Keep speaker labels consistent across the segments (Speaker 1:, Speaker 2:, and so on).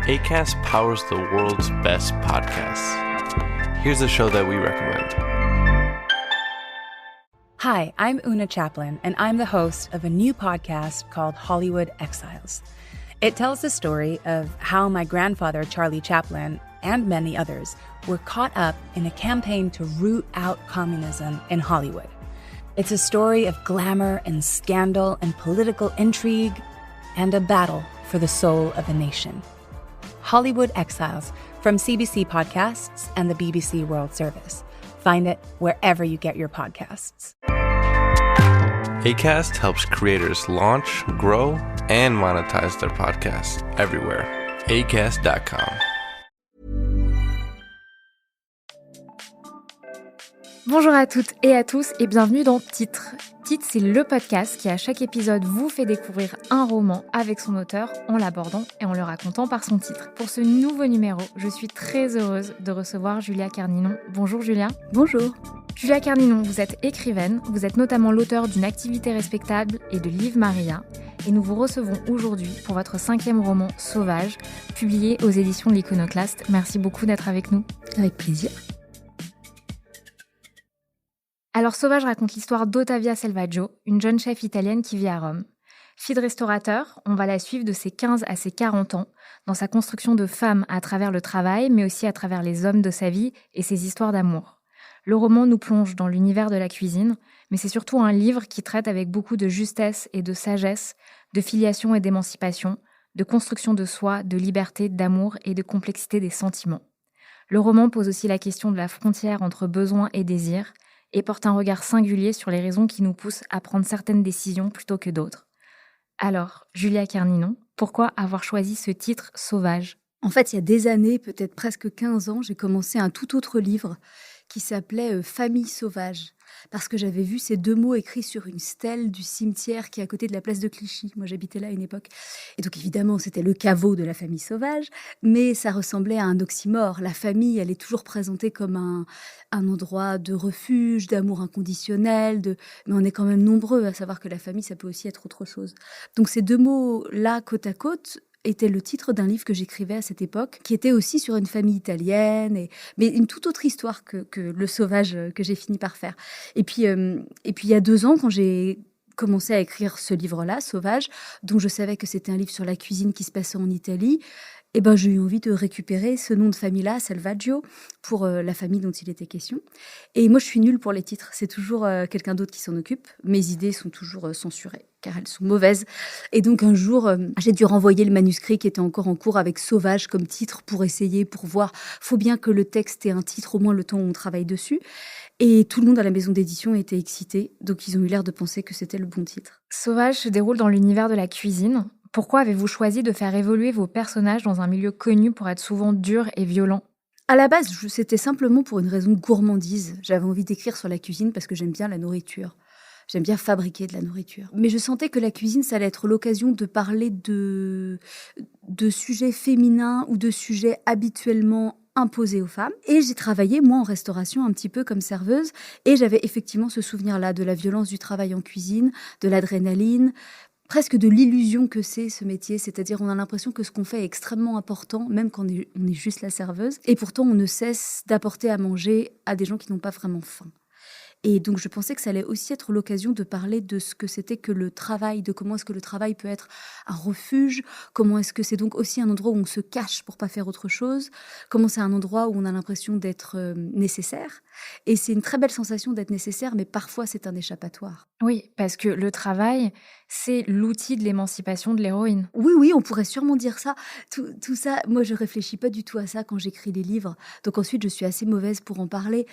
Speaker 1: Acast powers the world's best podcasts. Here's a show that we recommend.
Speaker 2: Hi, I'm Una Chaplin, and I'm the host of a new podcast called Hollywood Exiles. It tells the story of how my grandfather, Charlie Chaplin, and many others were caught up in a campaign to root out communism in Hollywood. It's a story of glamour and scandal and political intrigue and a battle for the soul of a nation. Hollywood Exiles from CBC Podcasts and the BBC World Service. Find it wherever you get your podcasts.
Speaker 1: Acast helps creators launch, grow, and monetize their podcasts everywhere. Acast.com.
Speaker 3: Bonjour à toutes et à tous et bienvenue dans Titre. Titre, c'est le podcast qui à chaque épisode vous fait découvrir un roman avec son auteur en l'abordant et en le racontant par son titre. Pour ce nouveau numéro, je suis très heureuse de recevoir Julia Carninon. Bonjour Julia.
Speaker 4: Bonjour.
Speaker 3: Julia Carninon, vous êtes écrivaine, vous êtes notamment l'auteur d'Une activité respectable et de Liv Maria, et nous vous recevons aujourd'hui pour votre 5e roman Sauvage, publié aux éditions de l'Iconoclaste. Merci beaucoup d'être avec nous.
Speaker 4: Avec plaisir.
Speaker 3: Alors Sauvage raconte l'histoire d'Ottavia Selvaggio, une jeune chef italienne qui vit à Rome. Fille de restaurateur, on va la suivre de ses 15 à ses 40 ans, dans sa construction de femme à travers le travail, mais aussi à travers les hommes de sa vie et ses histoires d'amour. Le roman nous plonge dans l'univers de la cuisine, mais c'est surtout un livre qui traite avec beaucoup de justesse et de sagesse, de filiation et d'émancipation, de construction de soi, de liberté, d'amour et de complexité des sentiments. Le roman pose aussi la question de la frontière entre besoin et désir, et porte un regard singulier sur les raisons qui nous poussent à prendre certaines décisions plutôt que d'autres. Alors, Julia Carninon, pourquoi avoir choisi ce titre Sauvage ?
Speaker 4: En fait, il y a des années, peut-être presque 15 ans, j'ai commencé un tout autre livre qui s'appelait « Famille sauvage ». Parce que j'avais vu ces deux mots écrits sur une stèle du cimetière qui est à côté de la place de Clichy. Moi, j'habitais là à une époque. Et donc, évidemment, c'était le caveau de la famille sauvage, mais ça ressemblait à un oxymore. La famille, elle est toujours présentée comme un endroit de refuge, d'amour inconditionnel, mais on est quand même nombreux à savoir que la famille, ça peut aussi être autre chose. Donc, ces deux mots-là, côte à côte, était le titre d'un livre que j'écrivais à cette époque, qui était aussi sur une famille italienne, mais une toute autre histoire que le sauvage que j'ai fini par faire. Et puis il y a 2 ans, quand j'ai commencé à écrire ce livre-là, Sauvage, dont je savais que c'était un livre sur la cuisine qui se passait en Italie, j'ai eu envie de récupérer ce nom de famille-là, Selvaggio, pour la famille dont il était question. Et moi, je suis nulle pour les titres. C'est toujours quelqu'un d'autre qui s'en occupe. Mes idées sont toujours censurées, car elles sont mauvaises. Et donc, un jour, j'ai dû renvoyer le manuscrit qui était encore en cours avec Sauvage comme titre pour essayer, pour voir. Faut bien que le texte ait un titre, au moins le temps où on travaille dessus. Et tout le monde à la maison d'édition était excité. Donc, ils ont eu l'air de penser que c'était le bon titre.
Speaker 3: Sauvage se déroule dans l'univers de la cuisine. Pourquoi avez-vous choisi de faire évoluer vos personnages dans un milieu connu pour être souvent dur et violent ?
Speaker 4: À la base, c'était simplement pour une raison de gourmandise. J'avais envie d'écrire sur la cuisine parce que j'aime bien la nourriture. J'aime bien fabriquer de la nourriture. Mais je sentais que la cuisine, ça allait être l'occasion de parler de sujets féminins ou de sujets habituellement imposés aux femmes. Et j'ai travaillé, moi, en restauration, un petit peu comme serveuse. Et j'avais effectivement ce souvenir-là de la violence du travail en cuisine, de l'adrénaline, presque de l'illusion que c'est ce métier, c'est-à-dire on a l'impression que ce qu'on fait est extrêmement important, même quand on est juste la serveuse, et pourtant on ne cesse d'apporter à manger à des gens qui n'ont pas vraiment faim. Et donc je pensais que ça allait aussi être l'occasion de parler de ce que c'était que le travail, de comment est-ce que le travail peut être un refuge, comment est-ce que c'est donc aussi un endroit où on se cache pour pas faire autre chose, comment c'est un endroit où on a l'impression d'être nécessaire. Et c'est une très belle sensation d'être nécessaire, mais parfois c'est un échappatoire.
Speaker 3: Oui, parce que le travail, c'est l'outil de l'émancipation de l'héroïne.
Speaker 4: Oui, on pourrait sûrement dire ça. Tout ça, moi je réfléchis pas du tout à ça quand j'écris des livres. Donc ensuite je suis assez mauvaise pour en parler.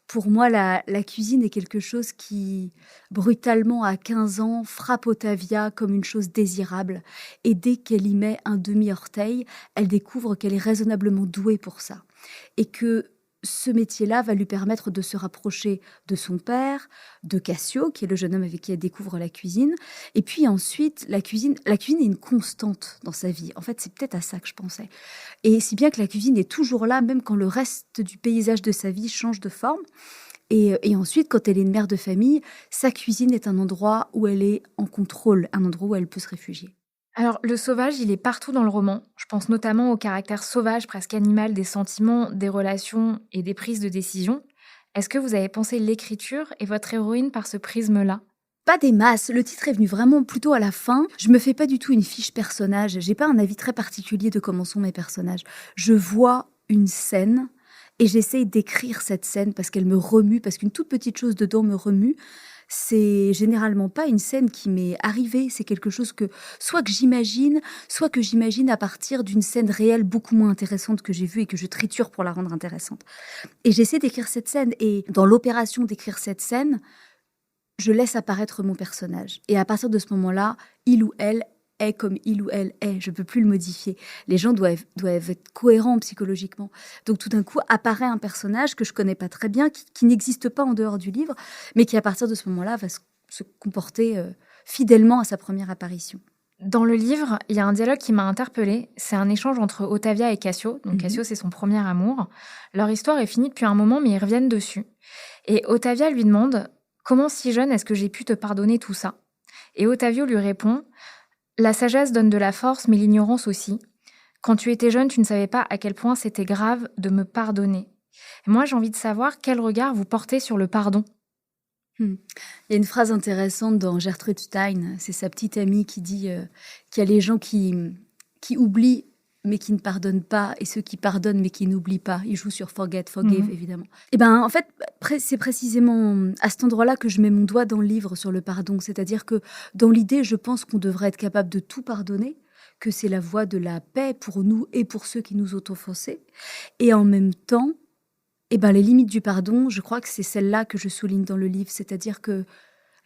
Speaker 4: Pour moi, la cuisine est quelque chose qui, brutalement, à 15 ans, frappe Ottavia comme une chose désirable. Et dès qu'elle y met un demi-orteil, elle découvre qu'elle est raisonnablement douée pour ça. Et que ce métier-là va lui permettre de se rapprocher de son père, de Cassio, qui est le jeune homme avec qui elle découvre la cuisine. Et puis ensuite, la cuisine est une constante dans sa vie. En fait, c'est peut-être à ça que je pensais. Et si bien que la cuisine est toujours là, même quand le reste du paysage de sa vie change de forme. Et ensuite, quand elle est une mère de famille, sa cuisine est un endroit où elle est en contrôle, un endroit où elle peut se réfugier.
Speaker 3: Alors, le sauvage, il est partout dans le roman. Je pense notamment au caractère sauvage, presque animal, des sentiments, des relations et des prises de décision. Est-ce que vous avez pensé l'écriture et votre héroïne par ce prisme-là?
Speaker 4: Pas des masses, le titre est venu vraiment plutôt à la fin. Je me fais pas du tout une fiche personnage, j'ai pas un avis très particulier de comment sont mes personnages. Je vois une scène et j'essaye d'écrire cette scène parce qu'elle me remue, parce qu'une toute petite chose dedans me remue. C'est généralement pas une scène qui m'est arrivée, c'est quelque chose que soit que j'imagine à partir d'une scène réelle beaucoup moins intéressante que j'ai vue et que je triture pour la rendre intéressante. Et j'essaie d'écrire cette scène et dans l'opération d'écrire cette scène, je laisse apparaître mon personnage. Et à partir de ce moment-là, il ou elle est comme il ou elle est. Je ne peux plus le modifier. Les gens doivent être cohérents psychologiquement. Donc tout d'un coup, apparaît un personnage que je ne connais pas très bien, qui n'existe pas en dehors du livre, mais qui à partir de ce moment-là va se comporter fidèlement à sa première apparition.
Speaker 3: Dans le livre, il y a un dialogue qui m'a interpellée. C'est un échange entre Ottavia et Cassio. Donc Cassio, c'est son premier amour. Leur histoire est finie depuis un moment, mais ils reviennent dessus. Et Ottavia lui demande « Comment si jeune est-ce que j'ai pu te pardonner tout ça ?» Et Ottavio lui répond « La sagesse donne de la force, mais l'ignorance aussi. Quand tu étais jeune, tu ne savais pas à quel point c'était grave de me pardonner. » Et moi, j'ai envie de savoir quel regard vous portez sur le pardon.
Speaker 4: Il y a une phrase intéressante dans Gertrude Stein, c'est sa petite amie qui dit qu'il y a les gens qui oublient mais qui ne pardonnent pas, et ceux qui pardonnent mais qui n'oublient pas. Ils jouent sur forget, forgive, évidemment. Et ben, en fait, c'est précisément à cet endroit-là que je mets mon doigt dans le livre sur le pardon. C'est-à-dire que dans l'idée, je pense qu'on devrait être capable de tout pardonner, que c'est la voie de la paix pour nous et pour ceux qui nous ont offensés. Et en même temps, les limites du pardon, je crois que c'est celle-là que je souligne dans le livre. C'est-à-dire que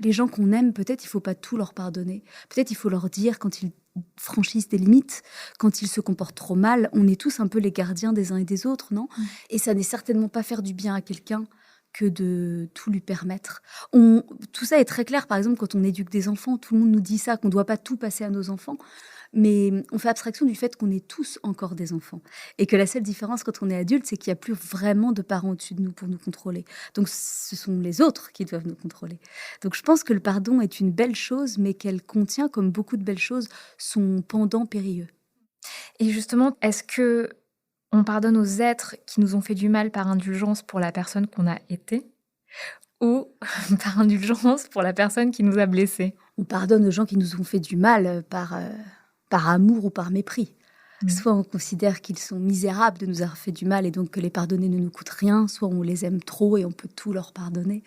Speaker 4: les gens qu'on aime, peut-être il ne faut pas tout leur pardonner. Peut-être il faut leur dire quand ils franchissent des limites, quand ils se comportent trop mal. On est tous un peu les gardiens des uns et des autres, non ? Et ça n'est certainement pas faire du bien à quelqu'un que de tout lui permettre. Tout ça est très clair, par exemple, quand on éduque des enfants. Tout le monde nous dit ça, qu'on ne doit pas tout passer à nos enfants. Mais on fait abstraction du fait qu'on est tous encore des enfants. Et que la seule différence quand on est adulte, c'est qu'il n'y a plus vraiment de parents au-dessus de nous pour nous contrôler. Donc ce sont les autres qui doivent nous contrôler. Donc je pense que le pardon est une belle chose, mais qu'elle contient, comme beaucoup de belles choses, son pendant périlleux.
Speaker 3: Et justement, est-ce que on pardonne aux êtres qui nous ont fait du mal par indulgence pour la personne qu'on a été, ou par indulgence pour la personne qui nous a blessés ?
Speaker 4: On pardonne aux gens qui nous ont fait du mal par amour ou par mépris. Soit on considère qu'ils sont misérables de nous avoir fait du mal et donc que les pardonner ne nous coûte rien, soit on les aime trop et on peut tout leur pardonner.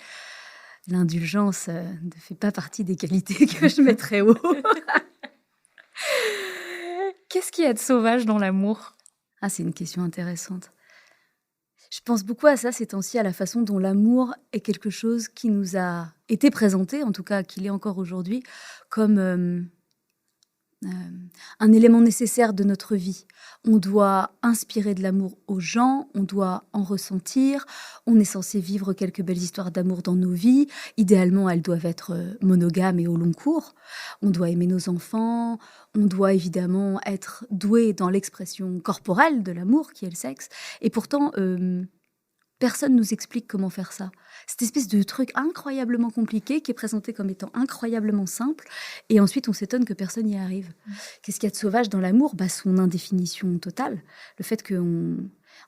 Speaker 4: L'indulgence ne fait pas partie des qualités que je mettrais haut.
Speaker 3: Qu'est-ce qu'il y a de sauvage dans l'amour ?
Speaker 4: C'est une question intéressante. Je pense beaucoup à ça ces temps-ci, à la façon dont l'amour est quelque chose qui nous a été présenté, en tout cas qu'il est encore aujourd'hui, comme un élément nécessaire de notre vie. On doit inspirer de l'amour aux gens, on doit en ressentir, on est censé vivre quelques belles histoires d'amour dans nos vies. Idéalement, elles doivent être monogames et au long cours. On doit aimer nos enfants, on doit évidemment être doué dans l'expression corporelle de l'amour, qui est le sexe. Et pourtant, personne ne nous explique comment faire ça. Cette espèce de truc incroyablement compliqué qui est présenté comme étant incroyablement simple. Et ensuite, on s'étonne que personne n'y arrive. Qu'est-ce qu'il y a de sauvage dans l'amour ? Son indéfinition totale. Le fait qu'on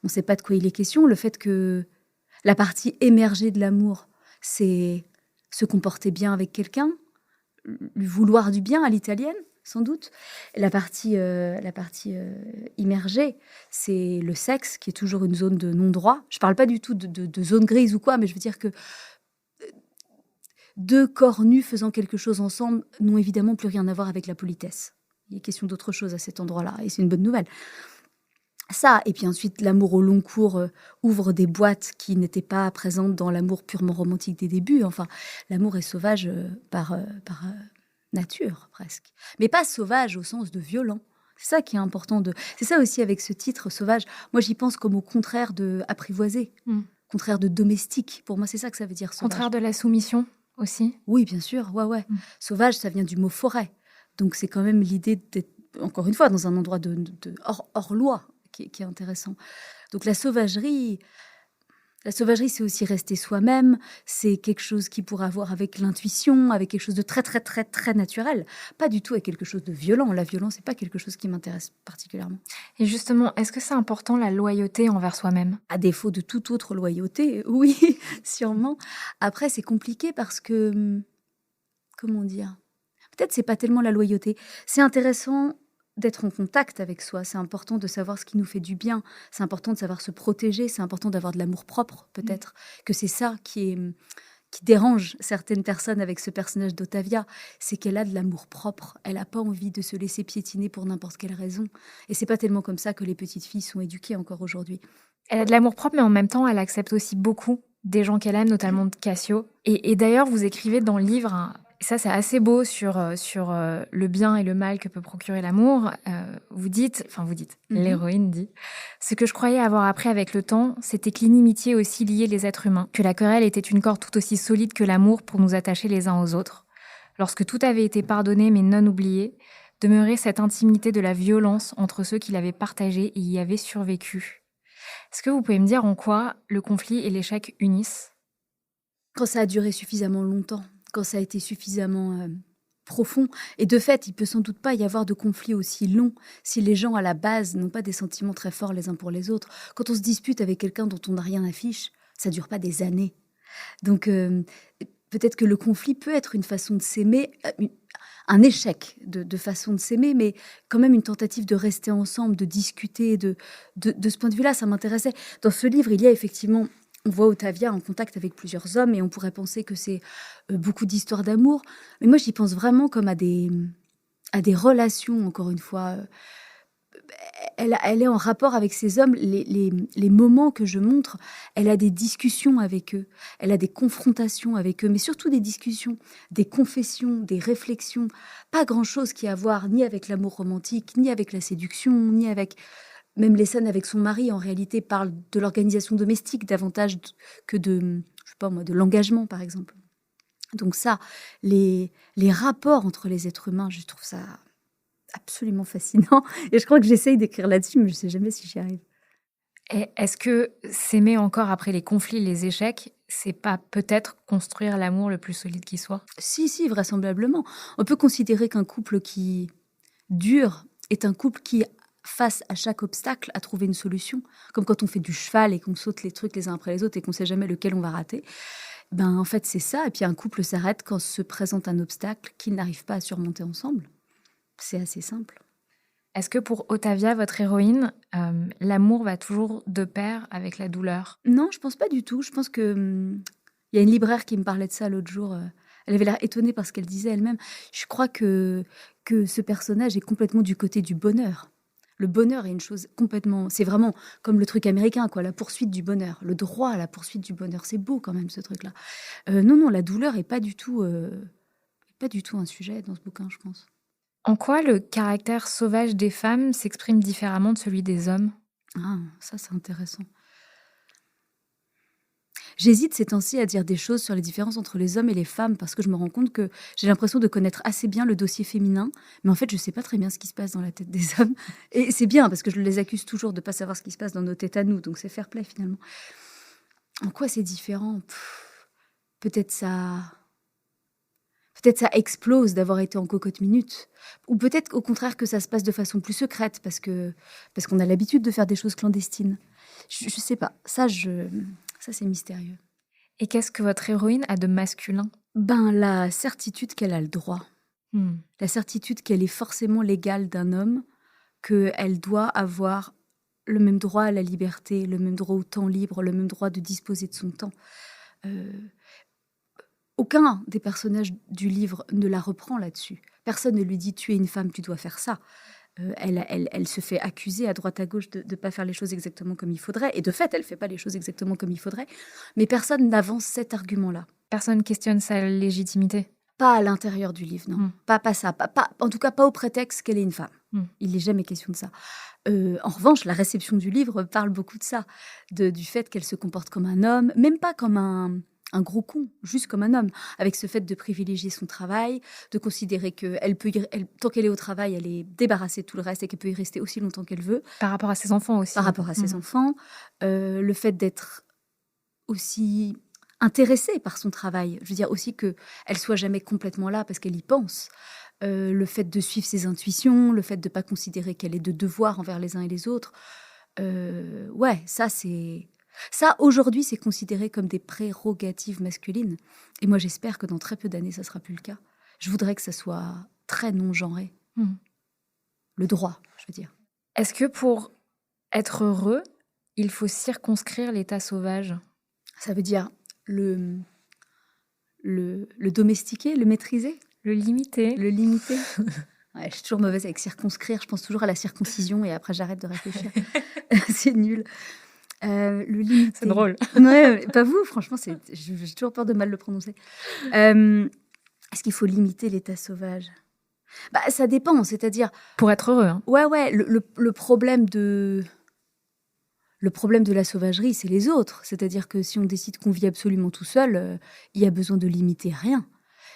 Speaker 4: ne sait pas de quoi il est question. Le fait que la partie émergée de l'amour, c'est se comporter bien avec quelqu'un, lui vouloir du bien à l'italienne, sans doute. La partie immergée, c'est le sexe, qui est toujours une zone de non-droit. Je ne parle pas du tout de zone grise ou quoi, mais je veux dire que deux corps nus faisant quelque chose ensemble n'ont évidemment plus rien à voir avec la politesse. Il est question d'autre chose à cet endroit-là, et c'est une bonne nouvelle. Ça, et puis ensuite, l'amour au long cours ouvre des boîtes qui n'étaient pas présentes dans l'amour purement romantique des débuts. Enfin, l'amour est sauvage par nature, presque. Mais pas sauvage au sens de violent. C'est ça qui est important. C'est ça aussi avec ce titre, sauvage. Moi, j'y pense comme au contraire de apprivoisé, contraire de domestique. Pour moi, c'est ça que ça veut dire, sauvage.
Speaker 3: Contraire de la soumission aussi ?
Speaker 4: Oui, bien sûr, ouais. Sauvage, ça vient du mot forêt. Donc, c'est quand même l'idée d'être, encore une fois, dans un endroit hors loi, qui est intéressant. Donc, la sauvagerie, La sauvagerie, c'est aussi rester soi-même, c'est quelque chose qui pourra avoir avec l'intuition, avec quelque chose de très, très, très, très naturel, pas du tout avec quelque chose de violent. La violence, c'est pas quelque chose qui m'intéresse particulièrement.
Speaker 3: Et justement, est-ce que c'est important la loyauté envers soi-même ?
Speaker 4: À défaut de toute autre loyauté, oui, sûrement. Après, c'est compliqué parce que, comment dire, peut-être c'est pas tellement la loyauté. C'est intéressant d'être en contact avec soi. C'est important de savoir ce qui nous fait du bien. C'est important de savoir se protéger. C'est important d'avoir de l'amour propre, peut-être. Que c'est ça qui dérange certaines personnes avec ce personnage d'Otavia. C'est qu'elle a de l'amour propre. Elle n'a pas envie de se laisser piétiner pour n'importe quelle raison. Et c'est pas tellement comme ça que les petites filles sont éduquées encore aujourd'hui.
Speaker 3: Elle a de l'amour propre, mais en même temps, elle accepte aussi beaucoup des gens qu'elle aime, notamment de Cassio. Et d'ailleurs, vous écrivez dans le livre... Ça, c'est assez beau sur le bien et le mal que peut procurer l'amour. L'héroïne dit « Ce que je croyais avoir appris avec le temps, c'était que l'inimitié aussi liait les êtres humains, que la querelle était une corde tout aussi solide que l'amour pour nous attacher les uns aux autres. Lorsque tout avait été pardonné mais non oublié, demeurait cette intimité de la violence entre ceux qui l'avaient partagée et y avaient survécu. Est-ce que vous pouvez me dire en quoi le conflit et l'échec unissent ?
Speaker 4: Quand ça a duré suffisamment longtemps, quand ça a été suffisamment profond. Et de fait, il peut sans doute pas y avoir de conflit aussi long si les gens, à la base, n'ont pas des sentiments très forts les uns pour les autres. Quand on se dispute avec quelqu'un dont on n'a rien à fiche, ça dure pas des années. Donc, peut-être que le conflit peut être une façon de s'aimer, un échec de façon de s'aimer, mais quand même une tentative de rester ensemble, de discuter. De ce point de vue-là, ça m'intéressait. Dans ce livre, il y a effectivement... On voit Otavia en contact avec plusieurs hommes et on pourrait penser que c'est beaucoup d'histoires d'amour. Mais moi, j'y pense vraiment comme à des relations, encore une fois. Elle est en rapport avec ces hommes. Les moments que je montre, elle a des discussions avec eux. Elle a des confrontations avec eux, mais surtout des discussions, des confessions, des réflexions. Pas grand-chose qui a à voir ni avec l'amour romantique, ni avec la séduction, ni avec... Même les scènes avec son mari, en réalité, parlent de l'organisation domestique davantage que de l'engagement, par exemple. Donc ça, les rapports entre les êtres humains, je trouve ça absolument fascinant. Et je crois que j'essaye d'écrire là-dessus, mais je ne sais jamais si j'y arrive.
Speaker 3: Et est-ce que s'aimer encore après les conflits, les échecs, c'est pas peut-être construire l'amour le plus solide qui soit ?
Speaker 4: Si, vraisemblablement. On peut considérer qu'un couple qui dure est un couple qui... face à chaque obstacle, à trouver une solution. Comme quand on fait du cheval et qu'on saute les trucs les uns après les autres et qu'on ne sait jamais lequel on va rater. En fait, c'est ça. Et puis un couple s'arrête quand se présente un obstacle qu'ils n'arrivent pas à surmonter ensemble. C'est assez simple.
Speaker 3: Est-ce que pour Otavia, votre héroïne, l'amour va toujours de pair avec la douleur ?
Speaker 4: Non, je pense pas du tout. Je pense que... y a une libraire qui me parlait de ça l'autre jour. Elle avait l'air étonnée par ce qu'elle disait elle-même. Je crois que ce personnage est complètement du côté du bonheur. Le bonheur est une chose complètement... C'est vraiment comme le truc américain, quoi, la poursuite du bonheur. Le droit à la poursuite du bonheur. C'est beau quand même, ce truc-là. Non, la douleur n'est pas du tout un sujet dans ce bouquin, je pense.
Speaker 3: En quoi le caractère sauvage des femmes s'exprime différemment de celui des hommes ?
Speaker 4: Ah, ça c'est intéressant. J'hésite ces temps-ci à dire des choses sur les différences entre les hommes et les femmes parce que je me rends compte que j'ai l'impression de connaître assez bien le dossier féminin, mais en fait, je ne sais pas très bien ce qui se passe dans la tête des hommes. Et c'est bien parce que je les accuse toujours de ne pas savoir ce qui se passe dans nos têtes à nous, donc c'est fair play finalement. En quoi c'est différent ? Peut-être ça explose d'avoir été en cocotte minute. Ou peut-être au contraire que ça se passe de façon plus secrète parce qu'on a l'habitude de faire des choses clandestines. Je ne sais pas. Ça, c'est mystérieux.
Speaker 3: Et qu'est-ce que votre héroïne a de masculin ?
Speaker 4: La certitude qu'elle a le droit. La certitude qu'elle est forcément l'égale d'un homme, qu'elle doit avoir le même droit à la liberté, le même droit au temps libre, le même droit de disposer de son temps. Aucun des personnages du livre ne la reprend là-dessus. Personne ne lui dit « tu es une femme, tu dois faire ça ». Elle se fait accuser à droite à gauche de ne pas faire les choses exactement comme il faudrait. Et de fait, elle ne fait pas les choses exactement comme il faudrait. Mais personne n'avance cet argument-là. Personne
Speaker 3: questionne sa légitimité.
Speaker 4: Pas à l'intérieur du livre, non. Pas ça. En tout cas, pas au prétexte qu'elle est une femme. Il n'est jamais question de ça. En revanche, la réception du livre parle beaucoup de ça. Du fait qu'elle se comporte comme un homme, même pas comme un gros con, juste comme un homme, avec ce fait de privilégier son travail, de considérer que tant qu'elle est au travail, elle est débarrassée de tout le reste et qu'elle peut y rester aussi longtemps qu'elle veut.
Speaker 3: Par rapport à ses enfants aussi.
Speaker 4: Par rapport à ses enfants. Le fait d'être aussi intéressée par son travail. Je veux dire aussi qu'elle soit jamais complètement là parce qu'elle y pense. Le fait de suivre ses intuitions, le fait de ne pas considérer qu'elle ait de devoirs envers les uns et les autres. Ça, aujourd'hui, c'est considéré comme des prérogatives masculines. Et moi, j'espère que dans très peu d'années, ça ne sera plus le cas. Je voudrais que ça soit très non-genré. Le droit, je veux dire.
Speaker 3: Est-ce que pour être heureux, il faut circonscrire l'état sauvage ?
Speaker 4: Ça veut dire le domestiquer, le maîtriser,
Speaker 3: le limiter.
Speaker 4: Le limiter. Ouais, je suis toujours mauvaise avec circonscrire. Je pense toujours à la circoncision et après, j'arrête de réfléchir. C'est nul. Le limiter.
Speaker 3: C'est drôle.
Speaker 4: Ouais, pas vous, franchement, j'ai toujours peur de mal le prononcer. Est-ce qu'il faut limiter l'état sauvage ? Ça dépend, c'est-à-dire...
Speaker 3: Pour être heureux. Hein.
Speaker 4: Ouais, le problème de la sauvagerie, c'est les autres. C'est-à-dire que si on décide qu'on vit absolument tout seul, il y a besoin de limiter rien.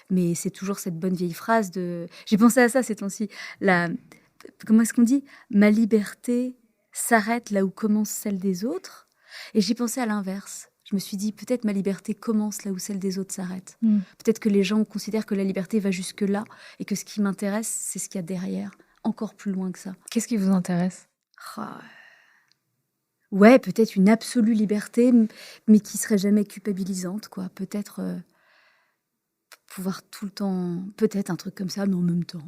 Speaker 4: Mais c'est toujours cette bonne vieille phrase de... J'ai pensé à ça ces temps-ci. Comment est-ce qu'on dit ? Ma liberté s'arrête là où commence celle des autres. Et j'ai pensé à l'inverse. Je me suis dit, peut-être ma liberté commence là où celle des autres s'arrête. Peut-être que les gens considèrent que la liberté va jusque-là et que ce qui m'intéresse, c'est ce qu'il y a derrière, encore plus loin que ça.
Speaker 3: Qu'est-ce qui vous intéresse ?
Speaker 4: Ouais, peut-être une absolue liberté, mais qui serait jamais culpabilisante, quoi. Peut-être pouvoir tout le temps... Peut-être un truc comme ça, mais en même temps.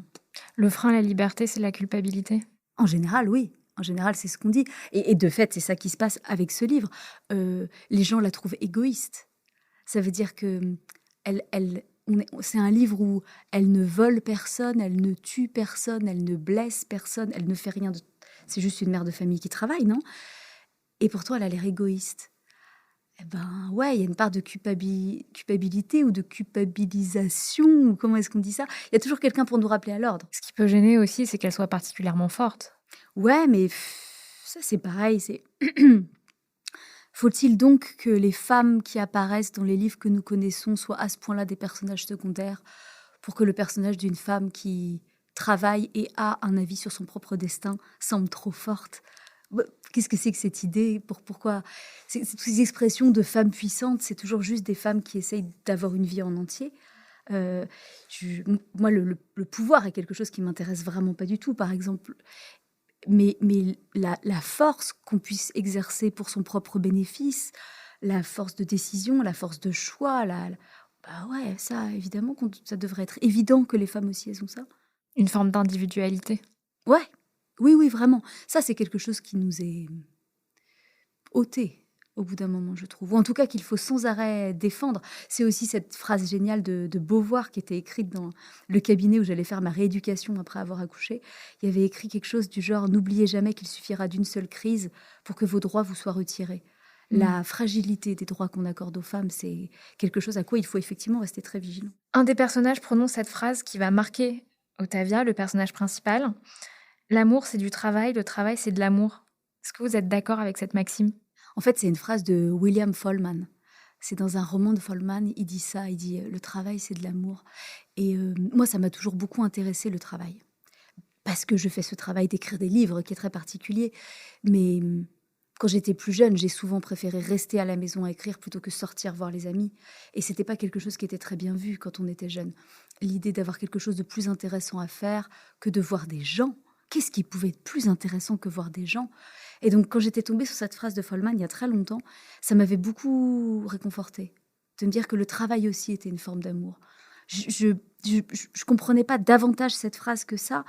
Speaker 3: Le frein à la liberté, c'est la culpabilité ?
Speaker 4: En général, oui. En général, c'est ce qu'on dit. Et de fait, c'est ça qui se passe avec ce livre. Les gens la trouvent égoïste. Ça veut dire que c'est un livre où elle ne vole personne, elle ne tue personne, elle ne blesse personne, elle ne fait rien de... C'est juste une mère de famille qui travaille, non ? Et pourtant, elle a l'air égoïste. Ouais, il y a une part de culpabilité ou de culpabilisation, ou comment est-ce qu'on dit ça ? Il y a toujours quelqu'un pour nous rappeler à l'ordre.
Speaker 3: Ce qui peut gêner aussi, c'est qu'elle soit particulièrement forte.
Speaker 4: Ouais, mais ça, c'est pareil. Faut-il donc que les femmes qui apparaissent dans les livres que nous connaissons soient à ce point-là des personnages secondaires pour que le personnage d'une femme qui travaille et a un avis sur son propre destin semble trop forte ? Qu'est-ce que c'est que cette idée ? Pourquoi ces expressions de femmes puissantes, c'est toujours juste des femmes qui essayent d'avoir une vie en entier. Moi, le pouvoir est quelque chose qui m'intéresse vraiment pas du tout, par exemple. Mais la force qu'on puisse exercer pour son propre bénéfice, la force de décision, la force de choix, ouais, ça, évidemment, ça devrait être évident que les femmes aussi, elles ont ça.
Speaker 3: Une forme d'individualité.
Speaker 4: Ouais, oui, vraiment. Ça, c'est quelque chose qui nous est ôté au bout d'un moment, je trouve. Ou en tout cas, qu'il faut sans arrêt défendre. C'est aussi cette phrase géniale de Beauvoir qui était écrite dans le cabinet où j'allais faire ma rééducation après avoir accouché. Il y avait écrit quelque chose du genre « N'oubliez jamais qu'il suffira d'une seule crise pour que vos droits vous soient retirés ». La fragilité des droits qu'on accorde aux femmes, c'est quelque chose à quoi il faut effectivement rester très vigilant.
Speaker 3: Un des personnages prononce cette phrase qui va marquer Ottavia, le personnage principal. « L'amour, c'est du travail, le travail, c'est de l'amour ». Est-ce que vous êtes d'accord avec cette maxime ?
Speaker 4: En fait, c'est une phrase de William Follman. C'est dans un roman de Follman, il dit ça, il dit « le travail, c'est de l'amour ». Et moi, ça m'a toujours beaucoup intéressé, le travail. Parce que je fais ce travail d'écrire des livres qui est très particulier. Mais quand j'étais plus jeune, j'ai souvent préféré rester à la maison à écrire plutôt que sortir voir les amis. Et c'était pas quelque chose qui était très bien vu quand on était jeune. L'idée d'avoir quelque chose de plus intéressant à faire que de voir des gens. Qu'est-ce qui pouvait être plus intéressant que voir des gens ? Et donc, quand j'étais tombée sur cette phrase de Follman il y a très longtemps, ça m'avait beaucoup réconfortée. De me dire que le travail aussi était une forme d'amour. Je comprenais pas davantage cette phrase que ça,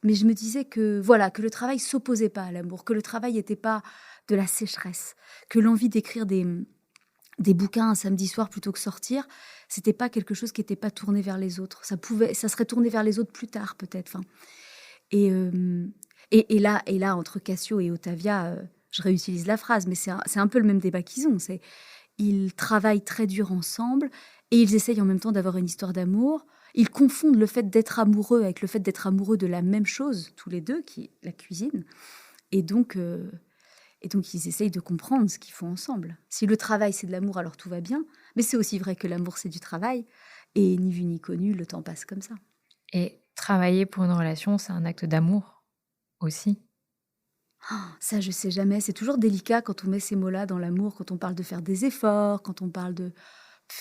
Speaker 4: mais je me disais que, voilà, que le travail s'opposait pas à l'amour, que le travail n'était pas de la sécheresse, que l'envie d'écrire des bouquins un samedi soir plutôt que sortir, c'était pas quelque chose qui n'était pas tourné vers les autres. Ça serait tourné vers les autres plus tard, peut-être. Et là, entre Cassio et Ottavia, je réutilise la phrase, mais c'est un peu le même débat qu'ils ont. Ils travaillent très dur ensemble et ils essayent en même temps d'avoir une histoire d'amour. Ils confondent le fait d'être amoureux avec le fait d'être amoureux de la même chose, tous les deux, qui est la cuisine. Et donc, ils essayent de comprendre ce qu'ils font ensemble. Si le travail, c'est de l'amour, alors tout va bien. Mais c'est aussi vrai que l'amour, c'est du travail. Et ni vu ni connu, le temps passe comme ça.
Speaker 3: Et travailler pour une relation, c'est un acte d'amour aussi.
Speaker 4: Ça, je sais jamais. C'est toujours délicat quand on met ces mots-là dans l'amour, quand on parle de faire des efforts, quand on parle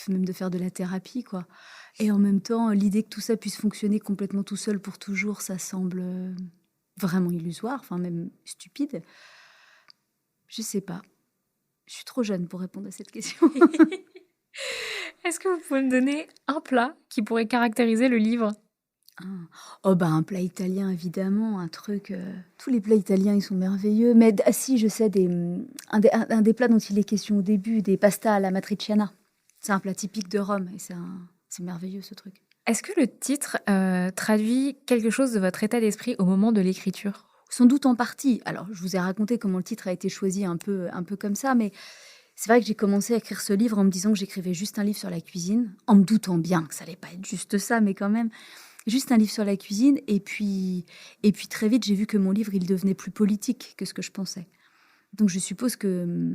Speaker 4: même de faire de la thérapie, quoi. Et en même temps, l'idée que tout ça puisse fonctionner complètement tout seul pour toujours, ça semble vraiment illusoire, enfin même stupide. Je sais pas. Je suis trop jeune pour répondre à cette question.
Speaker 3: Est-ce que vous pouvez me donner un plat qui pourrait caractériser le livre ?
Speaker 4: Un plat italien, évidemment, un truc... tous les plats italiens, ils sont merveilleux. Mais si, je sais, un des plats dont il est question au début, des pasta alla matriciana. C'est un plat typique de Rome et c'est merveilleux, ce truc.
Speaker 3: Est-ce que le titre traduit quelque chose de votre état d'esprit au moment de l'écriture ?
Speaker 4: Sans doute en partie. Alors, je vous ai raconté comment le titre a été choisi un peu comme ça, mais c'est vrai que j'ai commencé à écrire ce livre en me disant que j'écrivais juste un livre sur la cuisine, en me doutant bien que ça allait pas être juste ça, mais quand même, juste un livre sur la cuisine. Et puis très vite, j'ai vu que mon livre, il devenait plus politique que ce que je pensais. Donc, je suppose que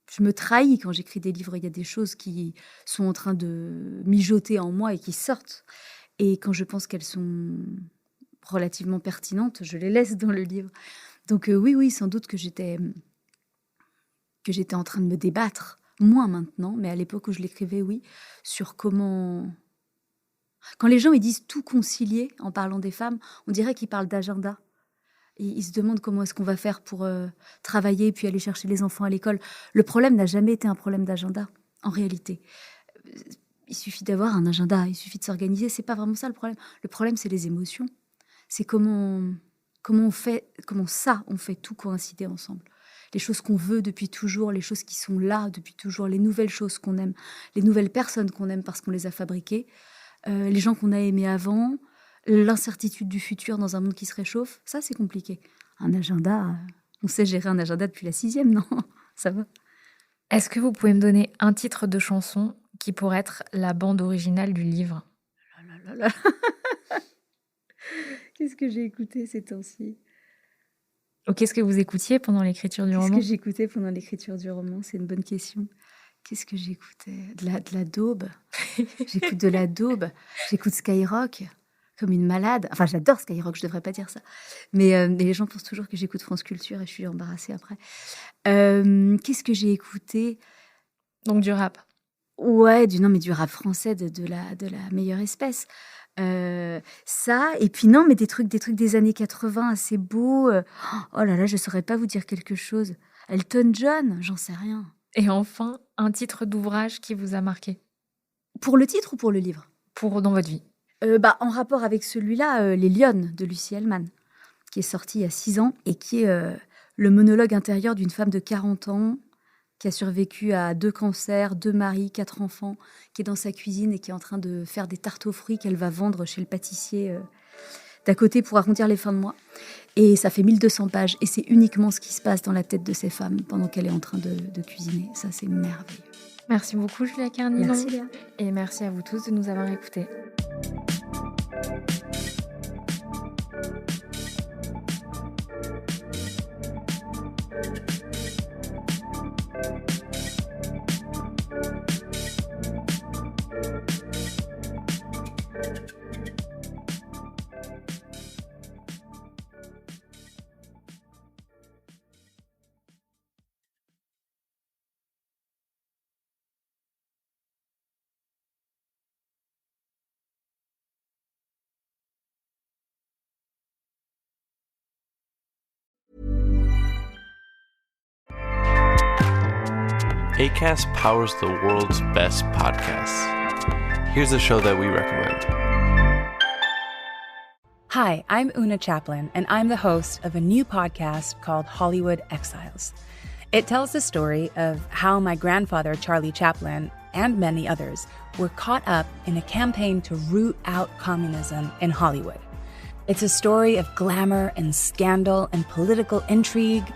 Speaker 4: je me trahis quand j'écris des livres. Il y a des choses qui sont en train de mijoter en moi et qui sortent. Et quand je pense qu'elles sont relativement pertinentes, je les laisse dans le livre. Donc oui, sans doute que j'étais en train de me débattre, moins maintenant, mais à l'époque où je l'écrivais, oui, sur comment... Quand les gens ils disent tout concilier en parlant des femmes, on dirait qu'ils parlent d'agenda. Et ils se demandent comment est-ce qu'on va faire pour travailler puis aller chercher les enfants à l'école. Le problème n'a jamais été un problème d'agenda, en réalité. Il suffit d'avoir un agenda, il suffit de s'organiser. C'est pas vraiment ça le problème. Le problème, c'est les émotions. C'est comment on fait tout coïncider ensemble. Les choses qu'on veut depuis toujours, les choses qui sont là depuis toujours, les nouvelles choses qu'on aime, les nouvelles personnes qu'on aime parce qu'on les a fabriquées, les gens qu'on a aimés avant, l'incertitude du futur dans un monde qui se réchauffe, ça c'est compliqué. Un agenda, on sait gérer un agenda depuis la 6e, non ? Ça va.
Speaker 3: Est-ce que vous pouvez me donner un titre de chanson qui pourrait être la bande originale du livre ?
Speaker 4: Qu'est-ce que j'ai écouté ces temps-ci ?
Speaker 3: Ou qu'est-ce que vous écoutiez pendant l'écriture du roman ?
Speaker 4: Qu'est-ce que j'écoutais pendant l'écriture du roman ? C'est une bonne question. Qu'est-ce que j'écoutais ? De la daube. J'écoute de la daube. J'écoute Skyrock comme une malade. Enfin, j'adore Skyrock, je devrais pas dire ça. Mais les gens pensent toujours que j'écoute France Culture et je suis embarrassée après. Qu'est-ce que j'ai écouté ?
Speaker 3: Donc du rap.
Speaker 4: Ouais, du rap français de la meilleure espèce. Ça, et puis non, mais des trucs des années 80 assez beaux. Oh là là, je saurais pas vous dire quelque chose. Elton John, j'en sais rien.
Speaker 3: Et enfin, un titre d'ouvrage qui vous a marqué ?
Speaker 4: Pour le titre ou pour le livre ?
Speaker 3: Dans votre vie.
Speaker 4: En rapport avec celui-là, Les Lionnes de Lucie Hellman, qui est sorti il y a 6 ans et qui est le monologue intérieur d'une femme de 40 ans qui a survécu à 2 cancers, 2 maris, 4 enfants, qui est dans sa cuisine et qui est en train de faire des tartes aux fruits qu'elle va vendre chez le pâtissier d'à côté pour arrondir les fins de mois. Et ça fait 1200 pages. Et c'est uniquement ce qui se passe dans la tête de ces femmes pendant qu'elle est en train de cuisiner. Ça, c'est merveilleux.
Speaker 3: Merci beaucoup, Julia Carnillon.
Speaker 4: Merci, Léa.
Speaker 3: Et merci à vous tous de nous avoir écoutés.
Speaker 1: Acast powers the world's best podcasts. Here's a show that we recommend.
Speaker 2: Hi, I'm Una Chaplin, and I'm the host of a new podcast called Hollywood Exiles. It tells the story of how my grandfather, Charlie Chaplin, and many others were caught up in a campaign to root out communism in Hollywood. It's a story of glamour and scandal and political intrigue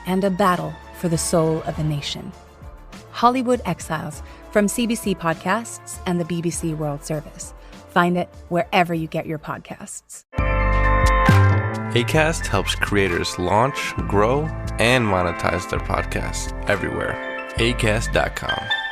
Speaker 2: and a battle for the soul of a nation. Hollywood Exiles from CBC Podcasts and the BBC World Service. Find it wherever you get your podcasts.
Speaker 1: Acast helps creators launch, grow, and monetize their podcasts everywhere. Acast.com.